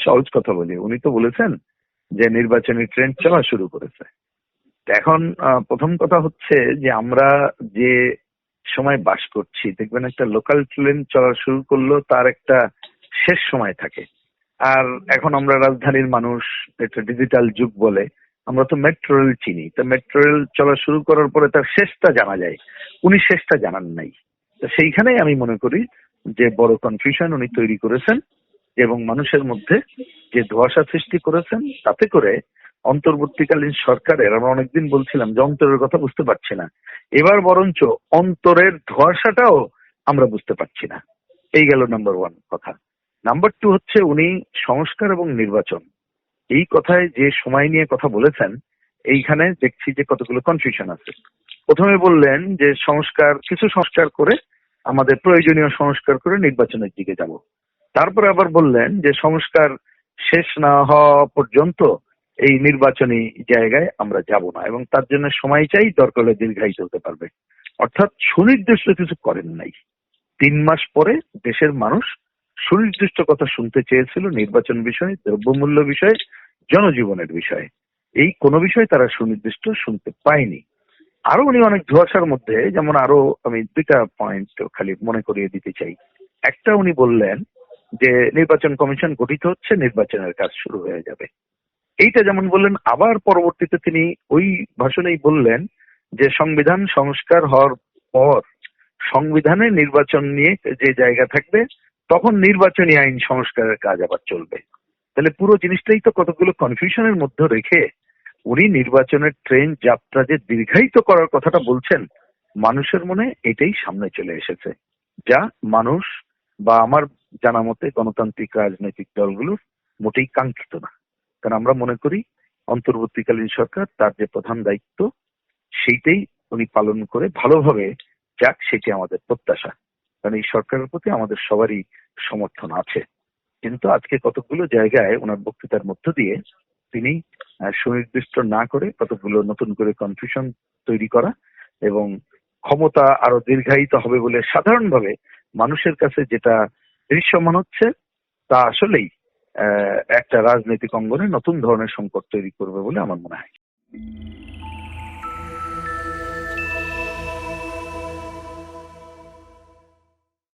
সহজ কথা বলি, উনি তো বলেছেন যে নির্বাচনী ট্রেন্ড চলা শুরু করেছে। এখন প্রথম কথা হচ্ছে যে আমরা যে সময় বাস করছি, দেখবেন একটা লোকাল ট্রেন চলা শুরু করলেও তার একটা শেষ সময় থাকে। আর এখন আমরা রাজধানীর মানুষ, একটা ডিজিটাল যুগ বলে আমরা তো মেট্রো রেল চিনি, তো মেট্রো রেল চলা শুরু করার পরে তার শেষটা জানা যায়, উনি শেষটা জানান নাই। তো সেইখানেই আমি মনে করি যে বড় কনফিউশন উনি তৈরি করেছেন এবং মানুষের মধ্যে যে ধোঁয়াশা সৃষ্টি করেছেন, তাতে করে অন্তর্বর্তীকালীন সরকারের, আমরা অনেকদিন বলছিলাম যে অন্তরের কথা বুঝতে পারছি না, এবার বরঞ্চ অন্তরের ধোঁয়াশাটাও আমরা বুঝতে পারছি না। এই গেল নাম্বার ওয়ান কথা। নাম্বার টু হচ্ছে উনি সংস্কার এবং নির্বাচন এই কথায় যে সময় নিয়ে কথা বলেছেন, এইখানে দেখছি যে কতগুলো কনফিউশন আছে। প্রথমে বললেন যে কিছু সংস্কার করে আমাদের প্রয়োজনীয় সংস্কার করে নির্বাচনের দিকে যাব। তারপরে আবার বললেন যে সংস্কার শেষ না হওয়া পর্যন্ত এই নির্বাচনী জায়গায় আমরা যাব না এবং তার জন্য সময় চাই, দরকার হলে দীর্ঘায়িত হতে পারবে। অর্থাৎ সুনির্দিষ্ট কিছু করেন নাই। 3 মাস পরে দেশের মানুষ সুনির্দিষ্ট কথা শুনতে চেয়েছিল নির্বাচন বিষয়ে, দ্রব্যমূল্য বিষয়ে, জনজীবনের বিষয়ে। এই কোনো বিষয় তারা সুনির্দিষ্ট শুনতে পায়নি। আরো উনি অনেক ধোঁয়াশার মধ্যে, যেমন আরো আমি 2টা পয়েন্ট খালি মনে করিয়ে দিতে চাই। একটা, উনি বললেন যে নির্বাচন কমিশন গঠিত হচ্ছে, নির্বাচনের কাজ শুরু হয়ে যাবে। এইটা যেমন বললেন, আবার পরবর্তীতে তিনি ওই ভাষণেই বললেন যে সংবিধান সংস্কার হওয়ার পর সংবিধানে নির্বাচন নিয়ে যে জায়গা থাকবে, তখন নির্বাচনী আইন সংস্কারের কাজ আবার চলবে। তাহলে পুরো জিনিসটাই তো কতগুলো কনফিউশনের মধ্যে রেখে উনি নির্বাচনের ট্রেন যাত্রা যে দীর্ঘায়িত করার কথাটা বলছেন, মানুষের মনে এটাই সামনে চলে এসেছে, যা মানুষ বা আমার জানা মতে গণতান্ত্রিক রাজনৈতিক দলগুলোর মোটেই কাঙ্ক্ষিত না। কারণ আমরা মনে করি অন্তর্বর্তীকালীন সরকার তার যে প্রধান দায়িত্ব সেইটাই উনি পালন করে ভালোভাবে যাক, সেটি আমাদের প্রত্যাশা। কারণ এই সরকারের প্রতি আমাদের সবারই সমর্থন আছে। কিন্তু আজকে কতগুলো জায়গায় ওনার বক্তৃতার মধ্য দিয়ে তিনি সুনির্দিষ্ট না করে কতগুলো নতুন করে কনফিউশন তৈরি করা এবং ক্ষমতা আরো দীর্ঘায়িত হবে বলে সাধারণভাবে মানুষের কাছে যেটা দৃশ্যমান হচ্ছে, তা আসলেই একটা রাজনৈতিক অঙ্গনে নতুন ধরনের সংকট তৈরি করবে বলে আমার মনে হয়।